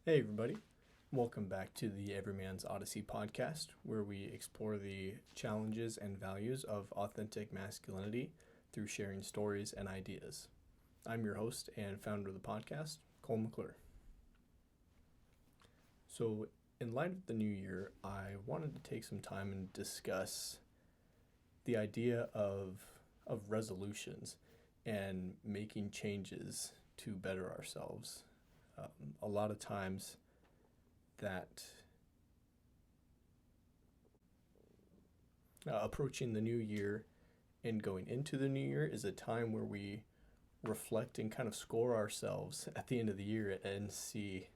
Hey, everybody. Welcome back to the Everyman's Odyssey podcast, where we explore the challenges and values of authentic masculinity through sharing stories and ideas. I'm your host and founder of the podcast, Cole McClure. So, in light of the new year, I wanted to take some time and discuss the idea of resolutions and making changes to better ourselves. A lot of times, that approaching the new year and going into the new year is a time where we reflect and kind of score ourselves at the end of the year and see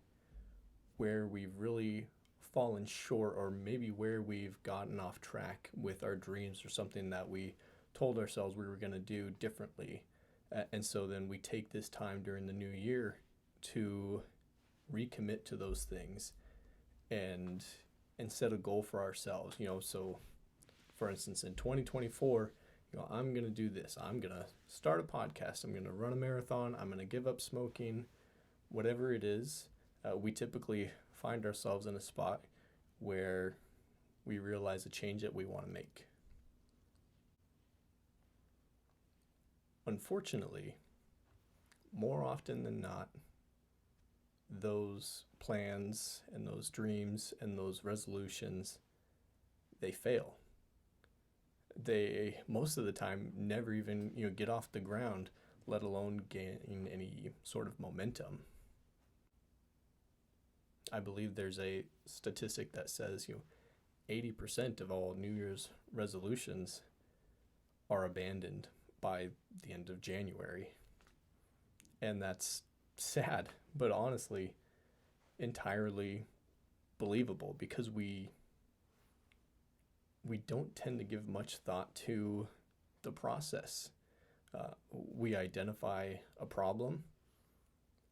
where we've really fallen short, or maybe where we've gotten off track with our dreams or something that we told ourselves we were going to do differently. And so then we take this time during the new year to recommit to those things and set a goal for ourselves. So for instance, in 2024, I'm going to do this. I'm going to start a podcast. I'm going to run a marathon. I'm going to give up smoking, whatever it is. We typically find ourselves in a spot where we realize a change that we want to make. Unfortunately, more often than not, those plans and those dreams and those resolutions, they fail. They most of the time never even get off the ground, let alone gain any sort of momentum. I believe there's a statistic that says 80% of all New Year's resolutions are abandoned by the end of January. And that's sad, but honestly entirely believable, because we don't tend to give much thought to the process. We identify a problem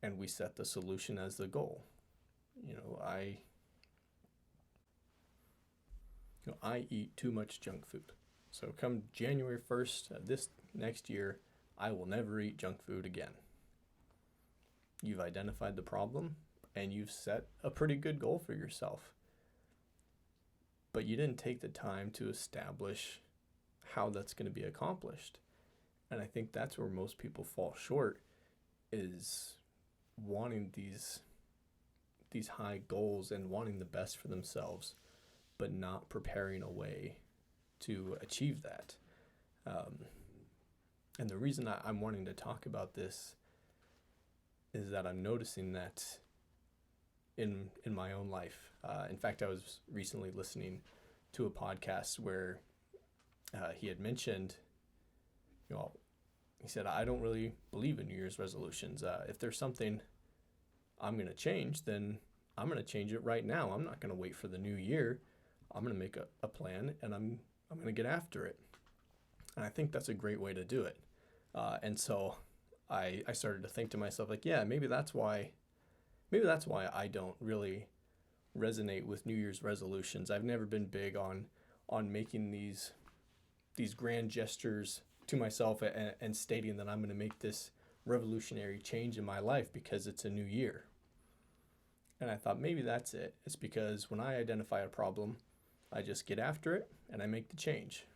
and we set the solution as the goal. I eat too much junk food. So come January 1st, this next year, I will never eat junk food again. You've identified the problem and you've set a pretty good goal for yourself. But you didn't take the time to establish how that's going to be accomplished. And I think that's where most people fall short, is wanting these high goals and wanting the best for themselves, but not preparing a way to achieve that. And the reason I'm wanting to talk about this is that I'm noticing that in my own life. In fact, I was recently listening to a podcast where he had mentioned, he said, I don't really believe in New Year's resolutions. If there's something I'm going to change, then I'm going to change it right now. I'm not going to wait for the new year. I'm going to make a plan and I'm going to get after it. And I think that's a great way to do it. And so I started to think to myself, like, yeah, maybe that's why I don't really resonate with New Year's resolutions. I've never been big on making these grand gestures to myself and stating that I'm going to make this revolutionary change in my life because it's a new year. And I thought maybe that's it. It's because when I identify a problem, I just get after it and I make the change.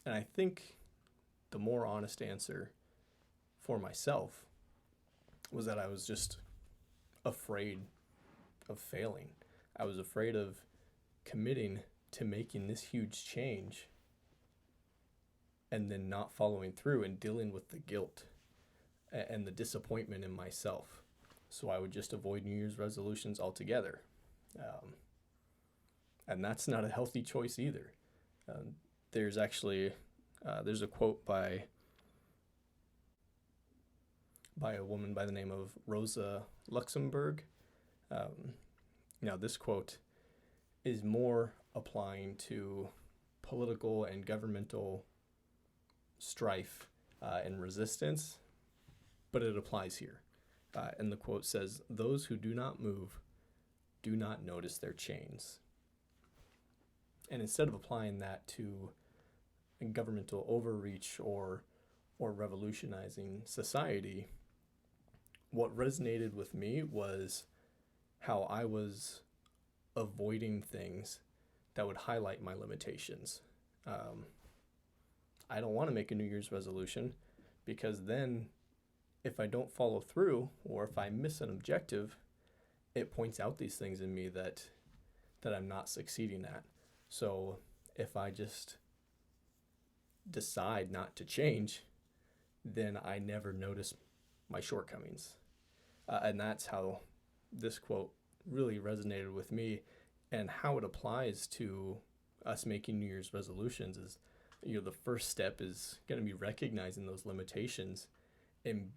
And I think the more honest answer for myself was that I was just afraid of failing. I was afraid of committing to making this huge change and then not following through and dealing with the guilt and the disappointment in myself. So I would just avoid New Year's resolutions altogether. And that's not a healthy choice either. There's a quote by a woman by the name of Rosa Luxemburg. Now, this quote is more applying to political and governmental strife and resistance, but it applies here. And the quote says, "Those who do not move do not notice their chains." And instead of applying that to governmental overreach or revolutionizing society, what resonated with me was how I was avoiding things that would highlight my limitations. Um, I don't want to make a New Year's resolution because then if I don't follow through or if I miss an objective, it points out these things in me that I'm not succeeding at. So if I just decide not to change, then I never notice my shortcomings. And that's how this quote really resonated with me, and how it applies to us making New Year's resolutions is, the first step is going to be recognizing those limitations and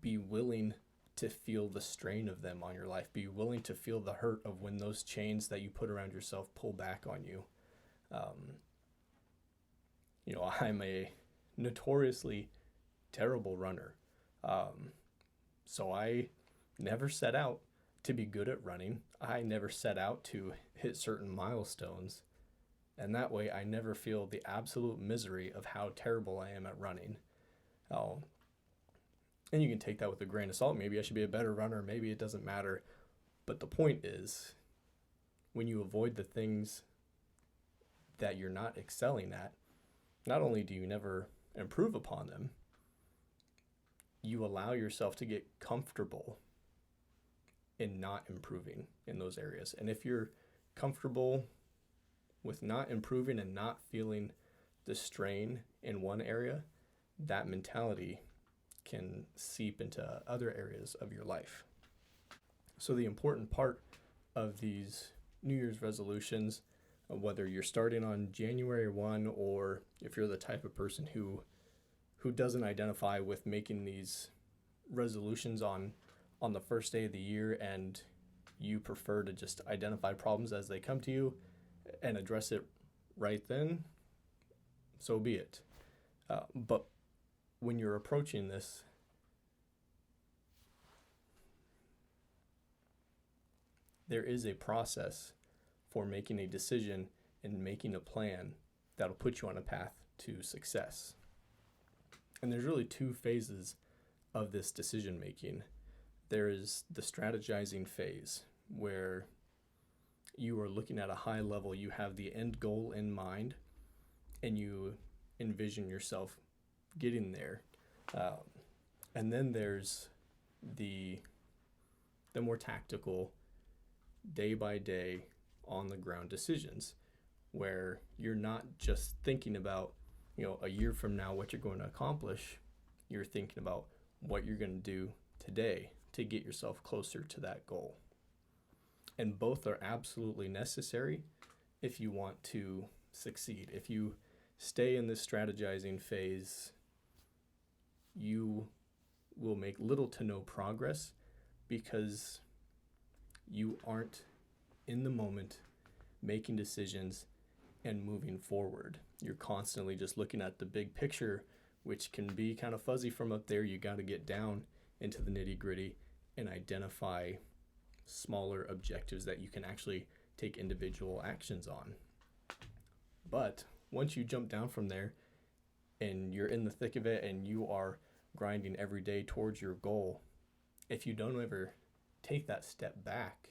be willing to feel the strain of them on your life. Be willing to feel the hurt of when those chains that you put around yourself pull back on you. I'm a notoriously terrible runner. So I never set out to be good at running. I never set out to hit certain milestones. And that way I never feel the absolute misery of how terrible I am at running. And you can take that with a grain of salt. Maybe I should be a better runner. Maybe it doesn't matter. But the point is, when you avoid the things that you're not excelling at, not only do you never improve upon them, you allow yourself to get comfortable in not improving in those areas. And if you're comfortable with not improving and not feeling the strain in one area, that mentality can seep into other areas of your life. So the important part of these New Year's resolutions, whether you're starting on January 1 or if you're the type of person who doesn't identify with making these resolutions on the first day of the year, and you prefer to just identify problems as they come to you and address it right then, so be it. But when you're approaching this, there is a process for making a decision and making a plan that'll put you on a path to success. And there's really two phases of this decision making. There is the strategizing phase, where you are looking at a high level, you have the end goal in mind, and you envision yourself getting there. And then there's the more tactical, day by day, on the ground decisions, where you're not just thinking about, a year from now what you're going to accomplish. You're thinking about what you're going to do today to get yourself closer to that goal. And both are absolutely necessary if you want to succeed. If you stay in this strategizing phase, you will make little to no progress because you aren't in the moment making decisions and moving forward. You're constantly just looking at the big picture, which can be kind of fuzzy from up there. You got to get down into the nitty gritty and identify smaller objectives that you can actually take individual actions on. But once you jump down from there and you're in the thick of it and you are grinding every day towards your goal, if you don't ever take that step back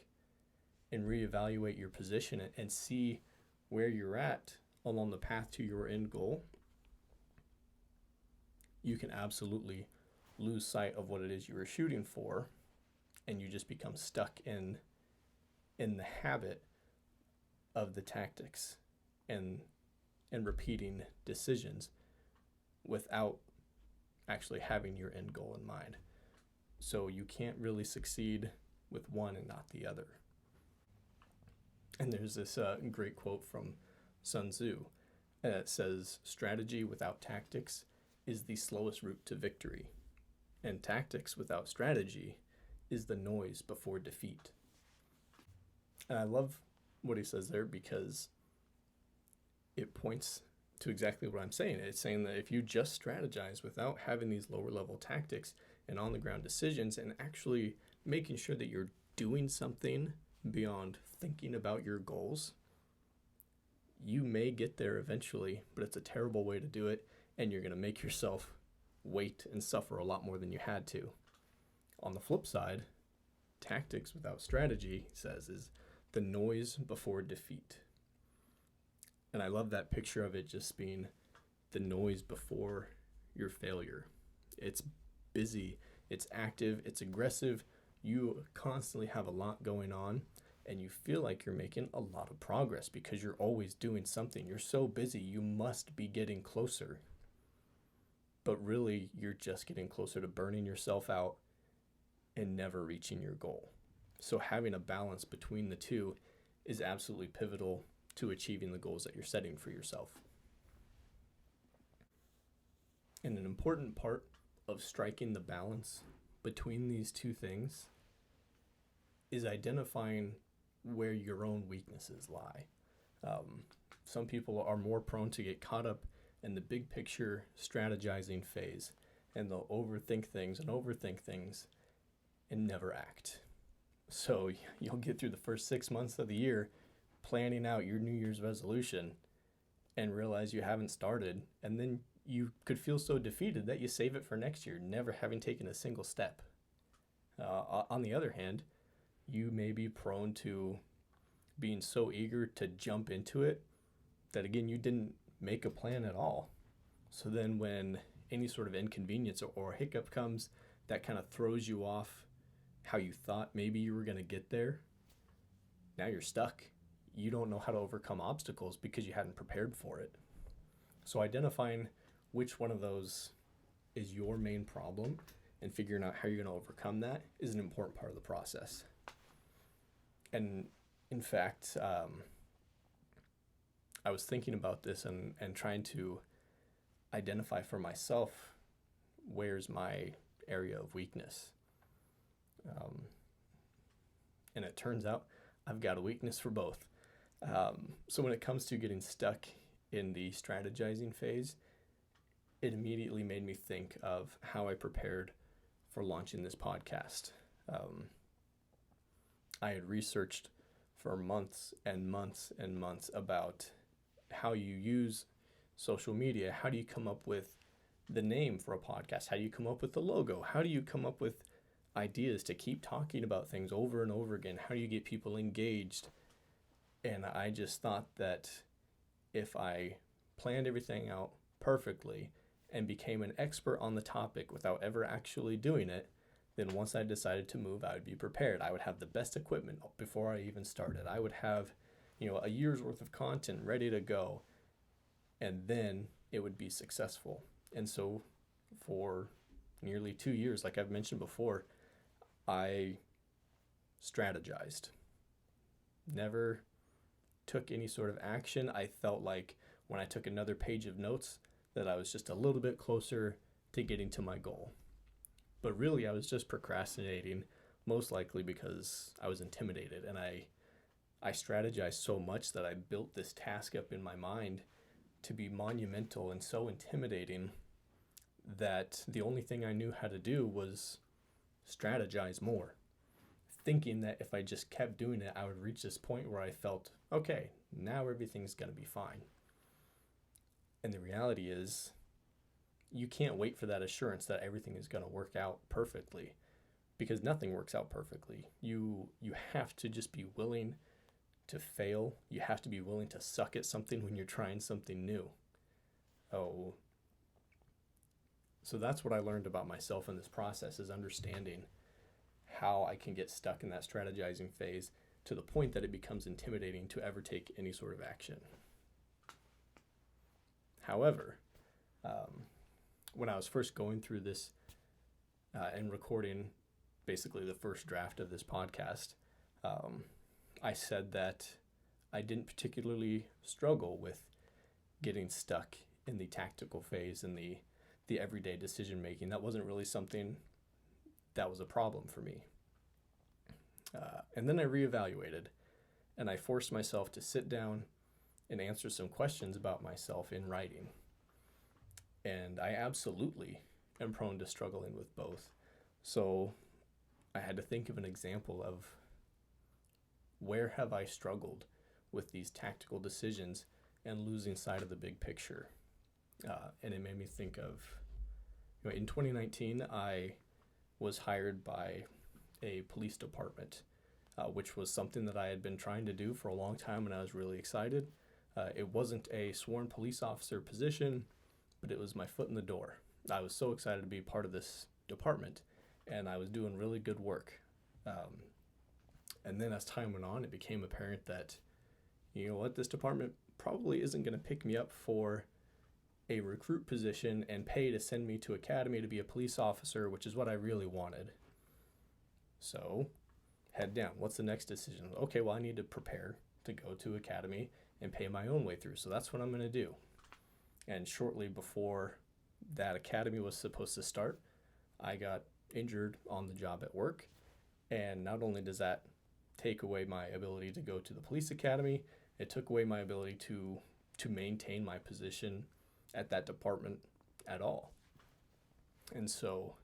and reevaluate your position and see where you're at along the path to your end goal, you can absolutely lose sight of what it is you were shooting for, and you just become stuck in the habit of the tactics and repeating decisions without actually having your end goal in mind. So you can't really succeed with one and not the other. And there's this great quote from Sun Tzu that says, "Strategy without tactics is the slowest route to victory, and tactics without strategy is the noise before defeat." And I love what he says there because it points to exactly what I'm saying. It's saying that if you just strategize without having these lower level tactics and on the ground decisions and actually making sure that you're doing something beyond thinking about your goals, you may get there eventually, but it's a terrible way to do it, and you're going to make yourself wait and suffer a lot more than you had to. On the flip side, tactics without strategy, he says, is the noise before defeat. And I love that picture of it just being the noise before your failure. It's busy, it's active, it's aggressive. You constantly have a lot going on, and you feel like you're making a lot of progress because you're always doing something. You're so busy, you must be getting closer. But really, you're just getting closer to burning yourself out and never reaching your goal. So having a balance between the two is absolutely pivotal to achieving the goals that you're setting for yourself. And an important part of striking the balance between these two things is identifying where your own weaknesses lie. Some people are more prone to get caught up in the big picture strategizing phase, and they'll overthink things and never act. So you'll get through the first 6 months of the year planning out your New Year's resolution and realize you haven't started, and then you could feel so defeated that you save it for next year, never having taken a single step. On the other hand, you may be prone to being so eager to jump into it that, again, you didn't make a plan at all. So then when any sort of inconvenience or hiccup comes, that kind of throws you off how you thought maybe you were going to get there. Now you're stuck. You don't know how to overcome obstacles because you hadn't prepared for it. So identifying which one of those is your main problem and figuring out how you're going to overcome that is an important part of the process. And in fact, I was thinking about this and trying to identify for myself where's my area of weakness. And it turns out I've got a weakness for both. So when it comes to getting stuck in the strategizing phase, it immediately made me think of how I prepared for launching this podcast. I had researched for months and months and months about how you use social media. How do you come up with the name for a podcast? How do you come up with the logo? How do you come up with ideas to keep talking about things over and over again? How do you get people engaged? And I just thought that if I planned everything out perfectly and became an expert on the topic without ever actually doing it, then once I decided to move, I would be prepared. I would have the best equipment before I even started. I would have, a year's worth of content ready to go, and then it would be successful. And so for nearly 2 years, like I've mentioned before, I strategized. Never took any sort of action. I felt like when I took another page of notes that I was just a little bit closer to getting to my goal. But really, I was just procrastinating, most likely because I was intimidated. And I strategized so much that I built this task up in my mind to be monumental and so intimidating that the only thing I knew how to do was strategize more, thinking that if I just kept doing it, I would reach this point where I felt, okay, now everything's going to be fine. And the reality is, you can't wait for that assurance that everything is going to work out perfectly, because nothing works out perfectly. You have to just be willing to fail. You have to be willing to suck at something when you're trying something new. So that's what I learned about myself in this process, is understanding how I can get stuck in that strategizing phase to the point that it becomes intimidating to ever take any sort of action. However, when I was first going through this and recording basically the first draft of this podcast, I said that I didn't particularly struggle with getting stuck in the tactical phase and the everyday decision making. That wasn't really something that was a problem for me. And then I reevaluated, and I forced myself to sit down and answer some questions about myself in writing. And I absolutely am prone to struggling with both. So I had to think of an example of where have I struggled with these tactical decisions and losing sight of the big picture. And it made me think of, in 2019, I was hired by a police department, which was something that I had been trying to do for a long time, and I was really excited. It wasn't a sworn police officer position, but it was my foot in the door. I was so excited to be part of this department, and I was doing really good work. And then as time went on, it became apparent that, you know what, this department probably isn't going to pick me up for a recruit position and pay to send me to academy to be a police officer, which is what I really wanted. So, head down. What's the next decision? Okay, well, I need to prepare to go to academy and pay my own way through. So that's what I'm going to do. And shortly before that academy was supposed to start, I got injured on the job at work. And not only does that take away my ability to go to the police academy, it took away my ability to maintain my position at that department at all. And so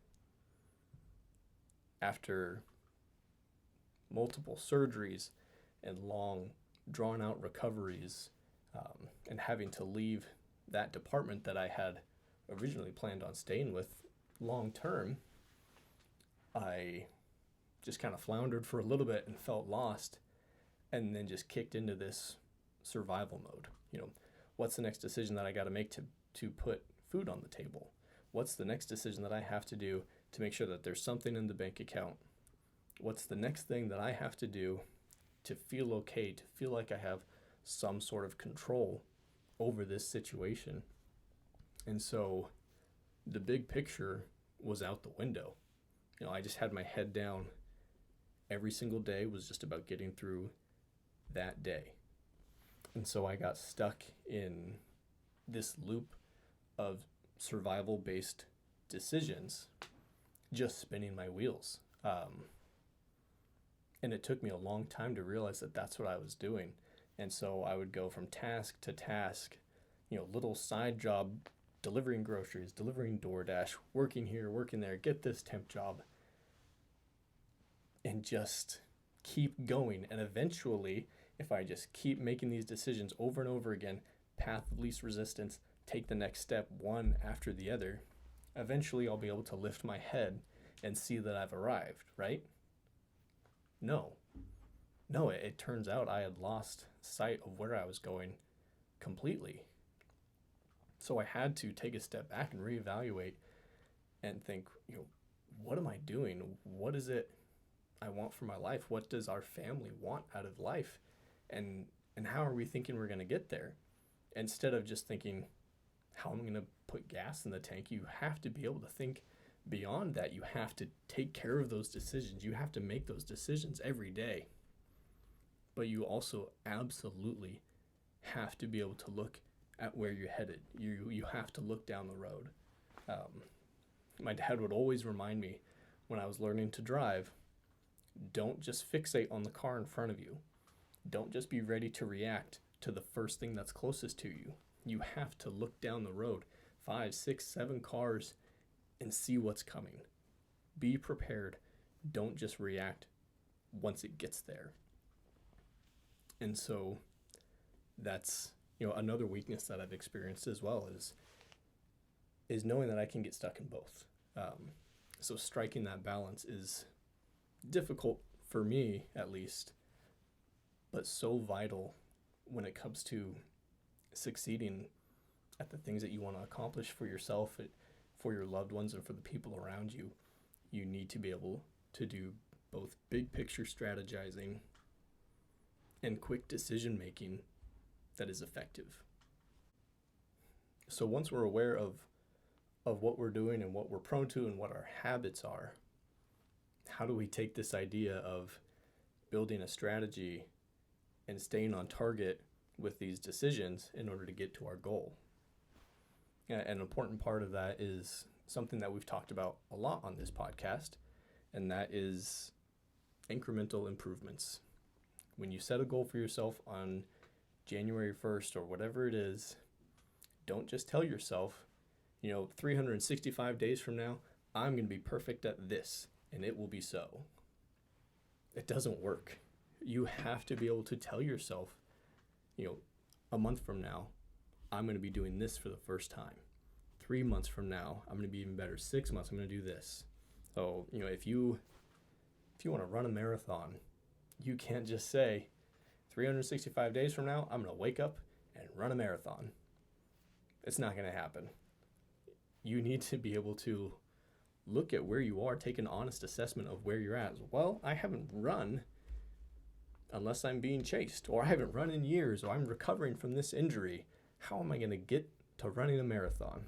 after multiple surgeries and long drawn out recoveries, and having to leave that department that I had originally planned on staying with long term, I just kind of floundered for a little bit and felt lost, and then just kicked into this survival mode. You know, what's the next decision that I got to make to put food on the table? What's the next decision that I have to do to make sure that there's something in the bank account? What's the next thing that I have to do to feel okay, to feel like I have some sort of control over this situation? And so the big picture was out the window. You know, I just had my head down. Every single day was just about getting through that day. And so I got stuck in this loop of survival-based decisions, just spinning my wheels. And it took me a long time to realize that that's what I was doing. And so I would go from task to task, you know, little side job, delivering groceries, delivering DoorDash, working here, working there, get this temp job, and just keep going. And eventually, if I just keep making these decisions over and over again, path of least resistance, take the next step one after the other, eventually I'll be able to lift my head and see that I've arrived, right? No, it turns out I had lost sight of where I was going completely. So I had to take a step back and reevaluate and think, you know, what am I doing? What is it I want for my life? What does our family want out of life? And how are we thinking we're going to get there? Instead of just thinking, how am I going to put gas in the tank? You have to be able to think beyond that. You have to take care of those decisions. You have to make those decisions every day. But you also absolutely have to be able to look at where you're headed. You have to look down the road. My dad would always remind me when I was learning to drive, don't just fixate on the car in front of you. Don't just be ready to react to the first thing that's closest to you. You have to look down the road, 5, 6, 7 cars, and see what's coming. Be prepared. Don't just react once it gets there. And so that's, you know, another weakness that I've experienced as well is knowing that I can get stuck in both. So striking that balance is difficult for me, at least, but so vital when it comes to succeeding at the things that you want to accomplish for yourself, for your loved ones, and for the people around you. You need to be able to do both big picture strategizing and quick decision making that is effective. So once we're aware of what we're doing and what we're prone to and what our habits are, how do we take this idea of building a strategy and staying on target with these decisions in order to get to our goal? An important part of that is something that we've talked about a lot on this podcast, and that is incremental improvements. When you set a goal for yourself on January 1st or whatever it is, don't just tell yourself, 365 days from now, I'm going to be perfect at this, and it will be so. It doesn't work. You have to be able to tell yourself, a month from now, I'm going to be doing this for the first time. 3 months from now, I'm going to be even better. 6 months, I'm going to do this. So, if you want to run a marathon, you can't just say 365 days from now, I'm going to wake up and run a marathon. It's not going to happen. You need to be able to look at where you are, take an honest assessment of where you're at. Well, I haven't run unless I'm being chased, or I haven't run in years, or I'm recovering from this injury. How am I going to get to running a marathon?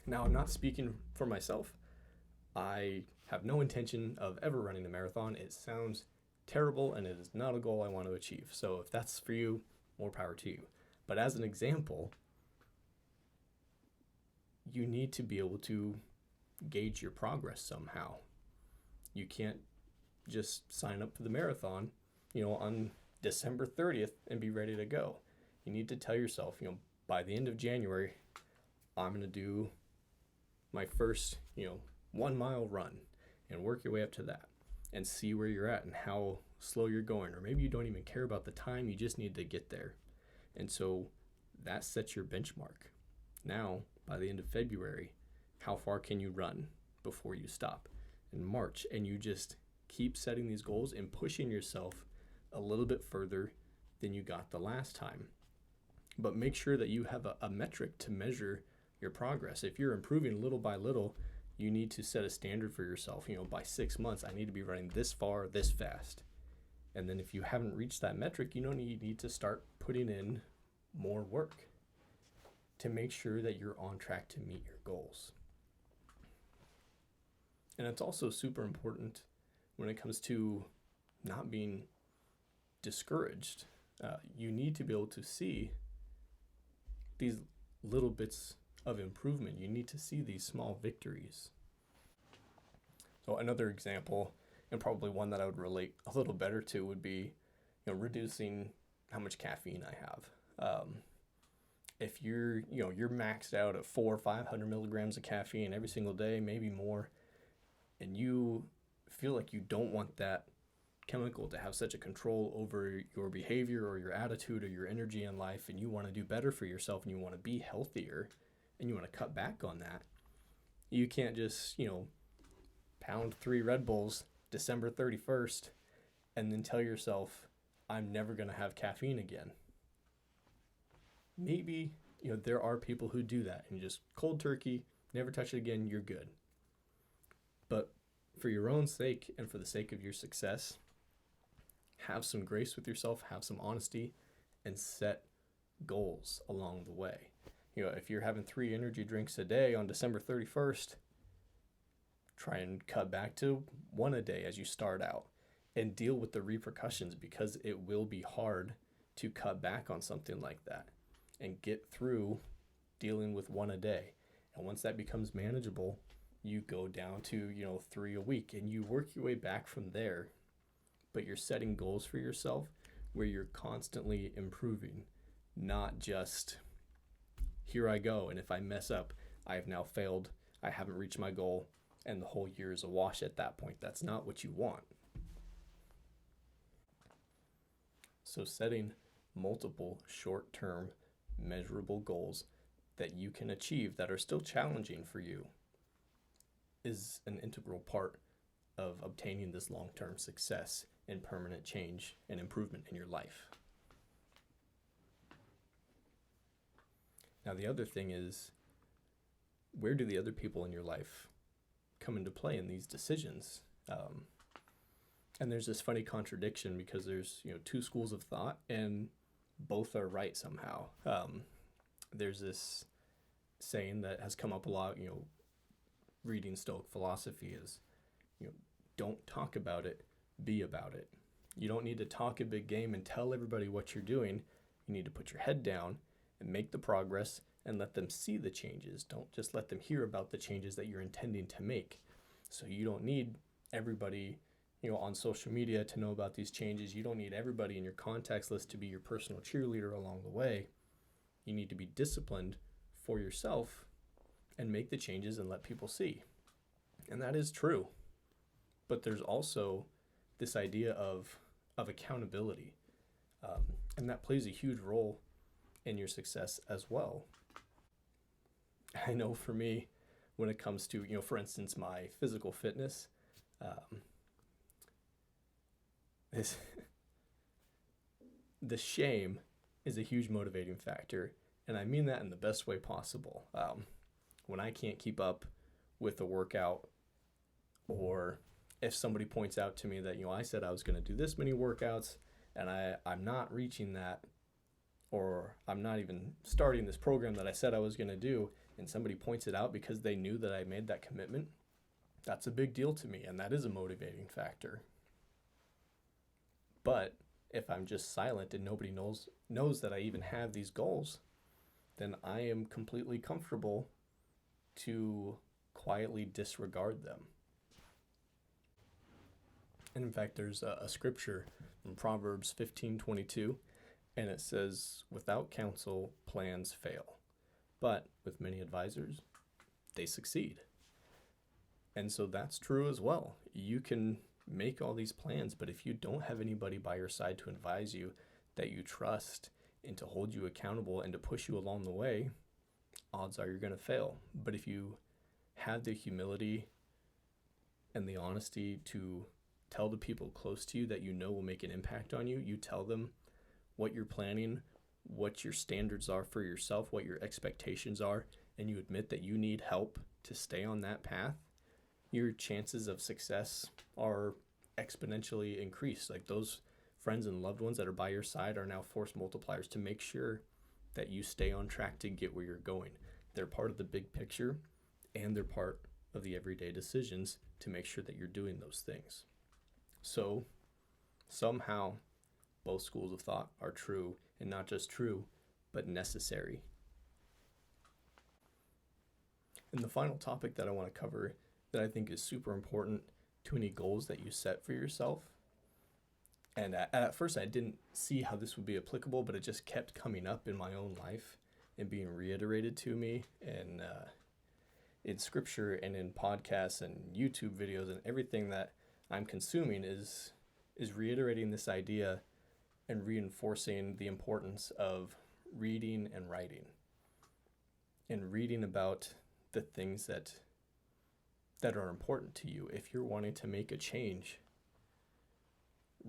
Now, I'm not speaking for myself. I have no intention of ever running a marathon. It sounds terrible, and it is not a goal I want to achieve. So if that's for you, more power to you. But as an example, you need to be able to gauge your progress somehow. You can't just sign up for the marathon, on December 30th and be ready to go. You need to tell yourself, by the end of January, I'm going to do my first, 1 mile run, and work your way up to that and see where you're at and how slow you're going. Or maybe you don't even care about the time, you just need to get there. And so that sets your benchmark. Now, by the end of February, how far can you run before you stop? In March, and you just keep setting these goals and pushing yourself a little bit further than you got the last time. But make sure that you have a metric to measure your progress. If you're improving little by little, you need to set a standard for yourself. By 6 months, I need to be running this far, this fast. And then if you haven't reached that metric, you need to start putting in more work to make sure that you're on track to meet your goals. And it's also super important when it comes to not being discouraged. You need to be able to see these little bits of improvement. You need to see these small victories. So another example, and probably one that I would relate a little better to, would be reducing how much caffeine I have. If you're maxed out at 400 or 500 milligrams of caffeine every single day, maybe more, and you feel like you don't want that chemical to have such a control over your behavior or your attitude or your energy in life, and you want to do better for yourself and you want to be healthier and you want to cut back on that, you can't just, pound 3 Red Bulls December 31st and then tell yourself, I'm never going to have caffeine again. Maybe, there are people who do that and just cold turkey, never touch it again, you're good. But for your own sake and for the sake of your success, have some grace with yourself, have some honesty, and set goals along the way. If you're having 3 energy drinks a day on December 31st, try and cut back to 1 a day as you start out and deal with the repercussions, because it will be hard to cut back on something like that and get through dealing with 1 a day. And once that becomes manageable, you go down to, 3 a week, and you work your way back from there. But you're setting goals for yourself where you're constantly improving, not just, here I go, and if I mess up, I have now failed, I haven't reached my goal, and the whole year is a wash at that point. That's not what you want. So setting multiple short-term measurable goals that you can achieve that are still challenging for you is an integral part of obtaining this long-term success and permanent change and improvement in your life. Now, the other thing is, where do the other people in your life come into play in these decisions? And there's this funny contradiction, because there's 2 schools of thought and both are right somehow. There's this saying that has come up a lot, reading Stoic philosophy, is, don't talk about it, be about it. You don't need to talk a big game and tell everybody what you're doing. You need to put your head down and make the progress and let them see the changes. Don't just let them hear about the changes that you're intending to make. So you don't need everybody, on social media to know about these changes. You don't need everybody in your contacts list to be your personal cheerleader along the way. You need to be disciplined for yourself and make the changes and let people see. And that is true. But there's also this idea of accountability. And that plays a huge role in your success as well. I know for me, when it comes to, for instance, my physical fitness. Um, this the shame is a huge motivating factor, and I mean that in the best way possible. When I can't keep up with a workout, or if somebody points out to me that, I said I was going to do this many workouts and I'm not reaching that, or I'm not even starting this program that I said I was going to do, and somebody points it out because they knew that I made that commitment, that's a big deal to me, and that is a motivating factor. But if I'm just silent and nobody knows that I even have these goals, then I am completely comfortable to quietly disregard them. And in fact, there's a scripture in Proverbs 15:22, and it says, "Without counsel, plans fail, but with many advisors, they succeed." And so that's true as well. You can make all these plans, but if you don't have anybody by your side to advise you, that you trust, and to hold you accountable and to push you along the way, odds are you're going to fail. But if you have the humility and the honesty to tell the people close to you that will make an impact on you, you tell them what you're planning, what your standards are for yourself, what your expectations are, and you admit that you need help to stay on that path, your chances of success are exponentially increased. Like, those friends and loved ones that are by your side are now force multipliers to make sure that you stay on track to get where you're going. They're part of the big picture, and they're part of the everyday decisions to make sure that you're doing those things. So somehow both schools of thought are true, and not just true, but necessary. And the final topic that I want to cover that I think is super important to any goals that you set for yourself. And at first I didn't see how this would be applicable, but it just kept coming up in my own life and being reiterated to me in scripture and in podcasts and YouTube videos, and everything that I'm consuming is reiterating this idea and reinforcing the importance of reading and writing, and reading about the things that are important to you. If you're wanting to make a change,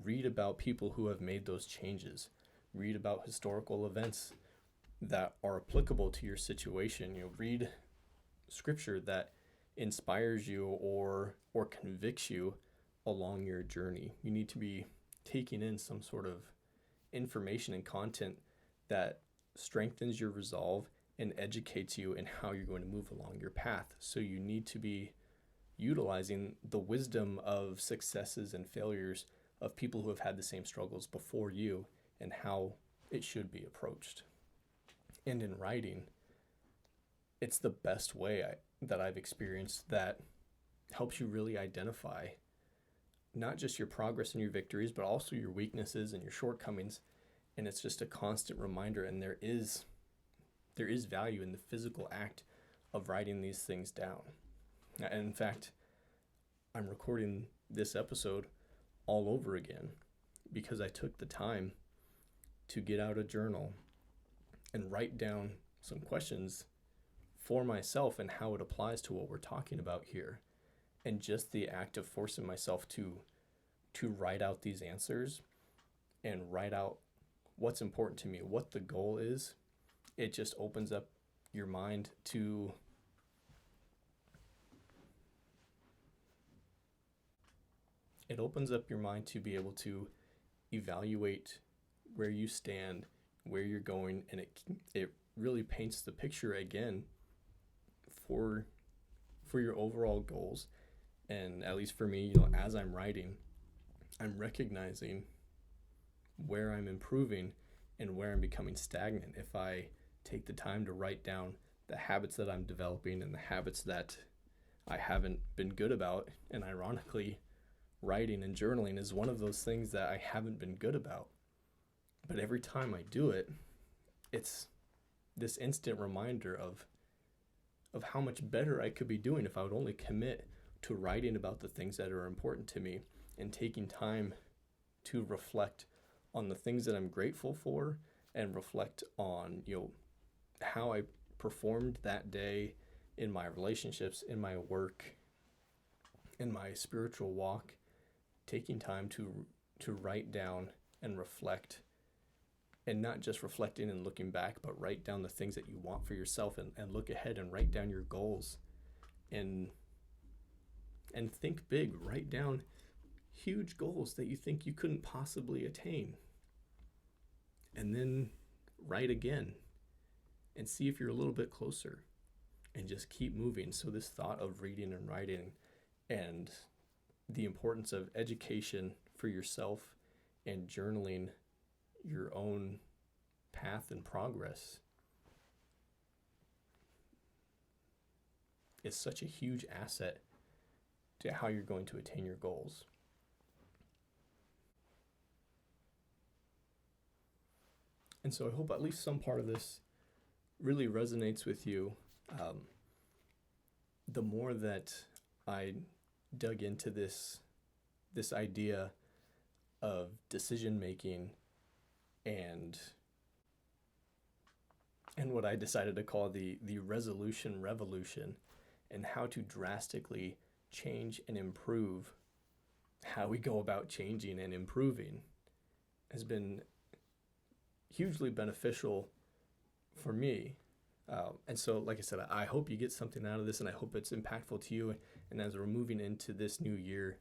read about people who have made those changes. Read about historical events that are applicable to your situation. Read scripture that inspires you or convicts you along your journey. You need to be taking in some sort of information and content that strengthens your resolve and educates you in how you're going to move along your path. So you need to be utilizing the wisdom of successes and failures of people who have had the same struggles before you, and how it should be approached. And in writing, it's the best way that I've experienced that helps you really identify not just your progress and your victories, but also your weaknesses and your shortcomings. And it's just a constant reminder, and there is value in the physical act of writing these things down. And in fact, I'm recording this episode all over again because I took the time to get out a journal and write down some questions for myself and how it applies to what we're talking about here. And just the act of forcing myself to write out these answers and write out what's important to me, what the goal is, it just opens up your mind to be able to evaluate where you stand, where you're going, and it really paints the picture again for your overall goals. And at least for me, as I'm writing, I'm recognizing where I'm improving and where I'm becoming stagnant. If I take the time to write down the habits that I'm developing and the habits that I haven't been good about, and ironically, writing and journaling is one of those things that I haven't been good about. But every time I do it, it's this instant reminder of how much better I could be doing if I would only commit to writing about the things that are important to me and taking time to reflect on the things that I'm grateful for and reflect on, how I performed that day in my relationships, in my work, in my spiritual walk, taking time to write down and reflect, and not just reflecting and looking back, but write down the things that you want for yourself, and look ahead and write down your goals, and think big. Write down huge goals that you think you couldn't possibly attain, and then write again and see if you're a little bit closer, and just keep moving. So this thought of reading and writing, and the importance of education for yourself, and journaling your own path and progress, is such a huge asset to how you're going to attain your goals. And so I hope at least some part of this really resonates with you. The more that I dug into this idea of decision making, and what I decided to call the resolution revolution, and how to drastically change and improve how we go about changing and improving, has been hugely beneficial for me. And so, like I said, I hope you get something out of this, and I hope it's impactful to you. And as we're moving into this new year,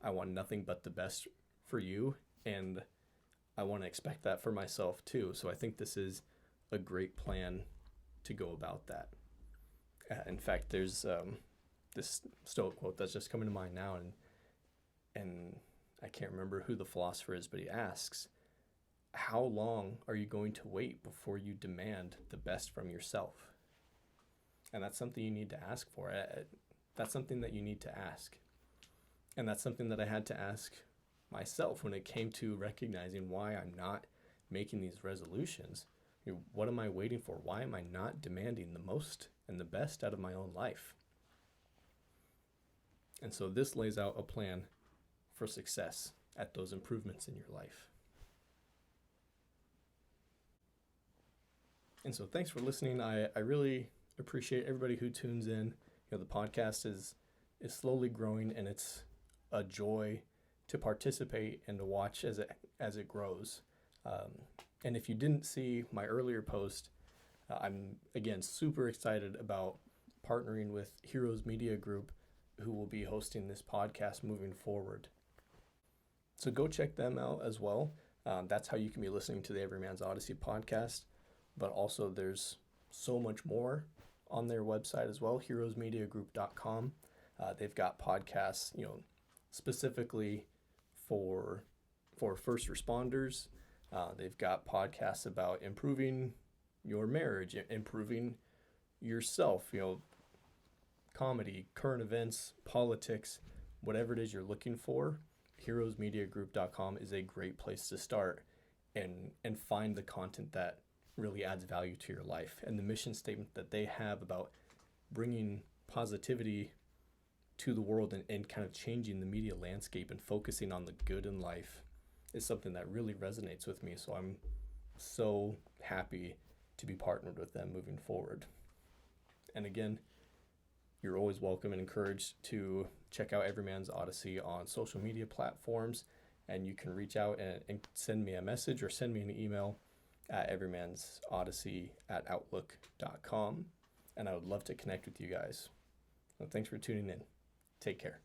I want nothing but the best for you, and I want to expect that for myself too. So I think this is a great plan to go about that. In fact, there's this Stoic quote that's just coming to mind now, and I can't remember who the philosopher is, but he asks, how long are you going to wait before you demand the best from yourself? And that's something you need to ask for. That's something that you need to ask. And that's something that I had to ask myself when it came to recognizing why I'm not making these resolutions. What am I waiting for? Why am I not demanding the most and the best out of my own life? And so this lays out a plan for success at those improvements in your life. And so thanks for listening. I really appreciate everybody who tunes in. The podcast is slowly growing, and it's a joy to participate and to watch as it grows. And if you didn't see my earlier post, I'm again super excited about partnering with Heroes Media Group, who will be hosting this podcast moving forward. So go check them out as well. That's how you can be listening to the Everyman's Odyssey podcast. But also there's so much more on their website as well, heroesmediagroup.com. They've got podcasts, specifically for first responders. They've got podcasts about improving your marriage, improving yourself, comedy, current events, politics, whatever it is you're looking for. Heroesmediagroup.com is a great place to start and find the content that really adds value to your life. And the mission statement that they have about bringing positivity to the world, and kind of changing the media landscape and focusing on the good in life, is something that really resonates with me. So I'm so happy to be partnered with them moving forward. And again, you're always welcome and encouraged to check out Everyman's Odyssey on social media platforms, and you can reach out and send me a message or send me an email at everymansodyssey@outlook.com, and I would love to connect with you guys. So thanks for tuning in. Take care.